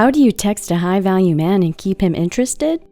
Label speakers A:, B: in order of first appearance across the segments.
A: How do you text a high-value man and keep him interested?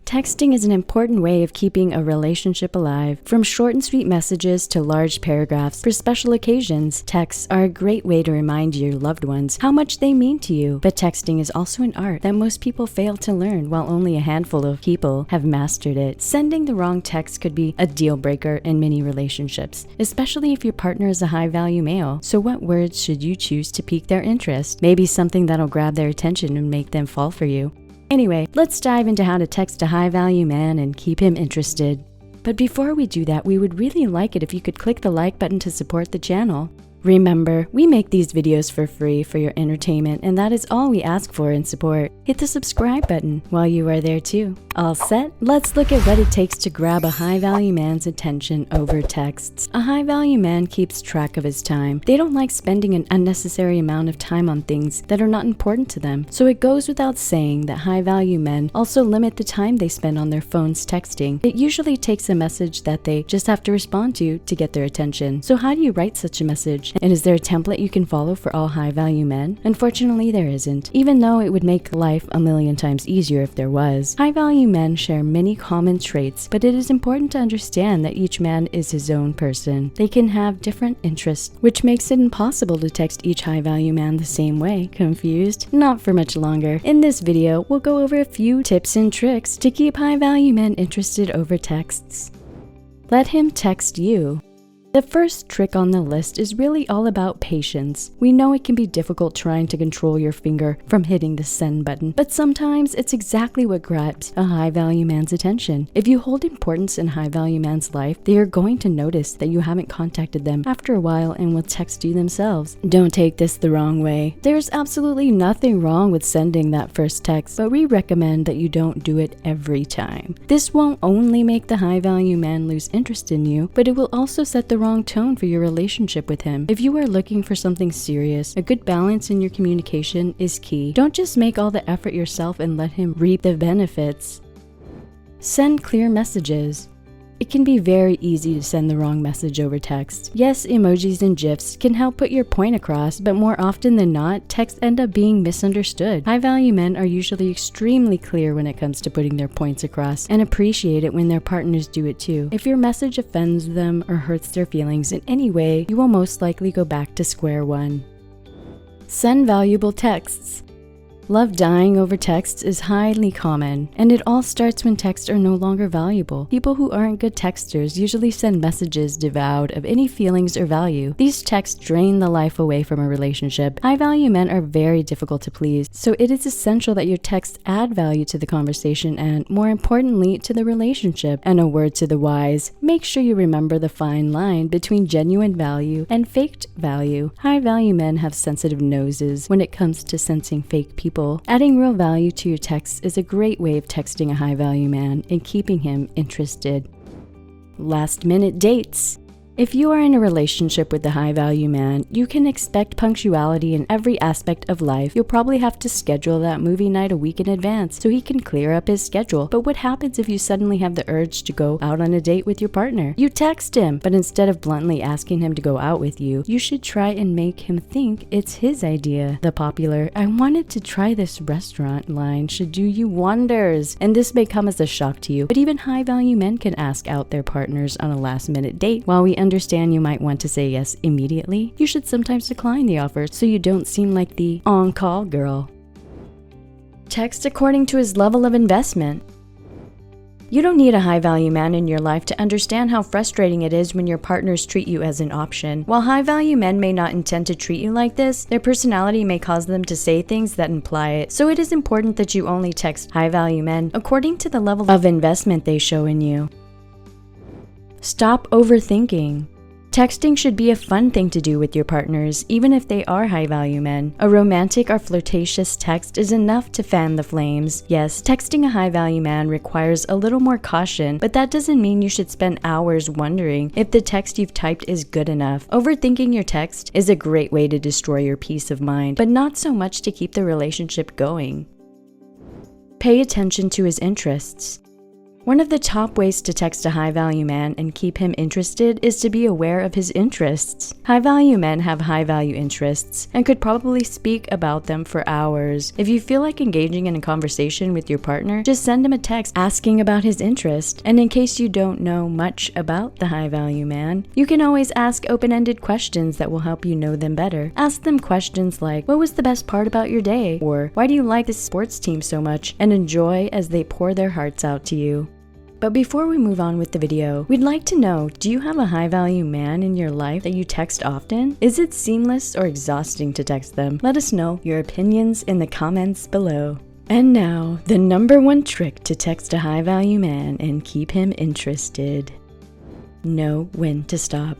A: Texting is an important way of keeping a relationship alive. From short and sweet messages to large paragraphs for special occasions, texts are a great way to remind your loved ones how much they mean to you. But texting is also an art that most people fail to learn, while only a handful of people have mastered it. Sending the wrong text could be a deal breaker in many relationships, especially if your partner is a high-value male. So what words should you choose to pique their interest? Maybe something that'll grab their attention and make them fall for you. Anyway, let's dive into how to text a high-value man and keep him interested. But before we do that, we would really like it if you could click the like button to support the channel. Remember, we make these videos for free for your entertainment, and that is all we ask for in support. Hit the subscribe button while you are there too. All set? Let's look at what it takes to grab a high-value man's attention over texts. A high-value man keeps track of his time. They don't like spending an unnecessary amount of time on things that are not important to them. So it goes without saying that high-value men also limit the time they spend on their phones texting. It usually takes a message that they just have to respond to get their attention. So how do you write such a message? And is there a template you can follow for all high-value men? Unfortunately, there isn't, even though it would make life a million times easier if there was. High-value men share many common traits, but it is important to understand that each man is his own person. They can have different interests, which makes it impossible to text each high-value man the same way. Confused? Not for much longer. In this video, we'll go over a few tips and tricks to keep high-value men interested over texts. Let him text you. The first trick on the list is really all about patience. We know it can be difficult trying to control your finger from hitting the send button, but sometimes it's exactly what grabs a high-value man's attention. If you hold importance in a high-value man's life, they are going to notice that you haven't contacted them after a while and will text you themselves. Don't take this the wrong way. There's absolutely nothing wrong with sending that first text, but we recommend that you don't do it every time. This won't only make the high-value man lose interest in you, but it will also set the wrong tone for your relationship with him. If you are looking for something serious, a good balance in your communication is key. Don't just make all the effort yourself and let him reap the benefits. Send clear messages. It can be very easy to send the wrong message over text. Yes, emojis and GIFs can help put your point across, but more often than not, texts end up being misunderstood. High-value men are usually extremely clear when it comes to putting their points across and appreciate it when their partners do it too. If your message offends them or hurts their feelings in any way, you will most likely go back to square one. Send valuable texts. Love dying over texts is highly common, and it all starts when texts are no longer valuable. People who aren't good texters usually send messages devoid of any feelings or value. These texts drain the life away from a relationship. High-value men are very difficult to please, so it is essential that your texts add value to the conversation and, more importantly, to the relationship. And a word to the wise, make sure you remember the fine line between genuine value and faked value. High-value men have sensitive noses when it comes to sensing fake people. Adding real value to your texts is a great way of texting a high-value man and keeping him interested. Last-minute dates. If you are in a relationship with a high-value man, you can expect punctuality in every aspect of life. You'll probably have to schedule that movie night a week in advance so he can clear up his schedule. But what happens if you suddenly have the urge to go out on a date with your partner? You text him, but instead of bluntly asking him to go out with you, you should try and make him think it's his idea. The popular, "I wanted to try this restaurant" line should do you wonders. And this may come as a shock to you, but even high-value men can ask out their partners on a last-minute date. While we understand you might want to say yes immediately, you should sometimes decline the offer so you don't seem like the on-call girl. Text according to his level of investment. You don't need a high-value man in your life to understand how frustrating it is when your partners treat you as an option. While high-value men may not intend to treat you like this, their personality may cause them to say things that imply it. So it is important that you only text high-value men according to the level of investment they show in you. Stop overthinking. Texting should be a fun thing to do with your partners, even if they are high-value men. A romantic or flirtatious text is enough to fan the flames. Yes, texting a high-value man requires a little more caution, but that doesn't mean you should spend hours wondering if the text you've typed is good enough. Overthinking your text is a great way to destroy your peace of mind, but not so much to keep the relationship going. Pay attention to his interests. One of the top ways to text a high-value man and keep him interested is to be aware of his interests. High-value men have high-value interests and could probably speak about them for hours. If you feel like engaging in a conversation with your partner, just send him a text asking about his interest. And in case you don't know much about the high-value man, you can always ask open-ended questions that will help you know them better. Ask them questions like, what was the best part about your day? Or, why do you like this sports team so much? And enjoy as they pour their hearts out to you. But before we move on with the video, we'd like to know, do you have a high-value man in your life that you text often? Is it seamless or exhausting to text them? Let us know your opinions in the comments below. And now, the #1 trick to text a high-value man and keep him interested. Know when to stop.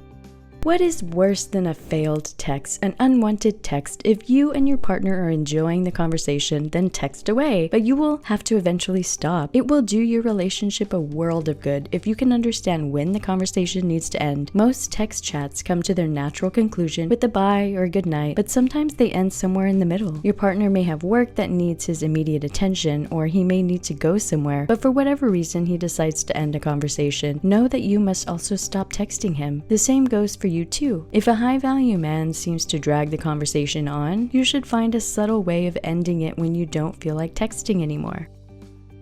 A: What is worse than a failed text, an unwanted text? If you and your partner are enjoying the conversation, then text away, but you will have to eventually stop. It will do your relationship a world of good if you can understand when the conversation needs to end. Most text chats come to their natural conclusion with a bye or good night, but sometimes they end somewhere in the middle. Your partner may have work that needs his immediate attention, or he may need to go somewhere, but for whatever reason he decides to end a conversation. Know that you must also stop texting him. The same goes for you too. If a high-value man seems to drag the conversation on, you should find a subtle way of ending it when you don't feel like texting anymore.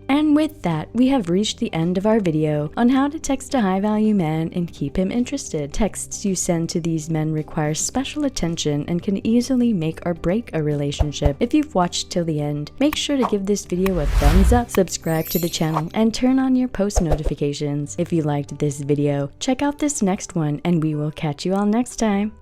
A: And with that, we have reached the end of our video on how to text a high-value man and keep him interested. Texts you send to these men require special attention and can easily make or break a relationship. If you've watched till the end, make sure to give this video a thumbs up, subscribe to the channel, and turn on your post notifications. If you liked this video, check out this next one, and we will catch you all next time.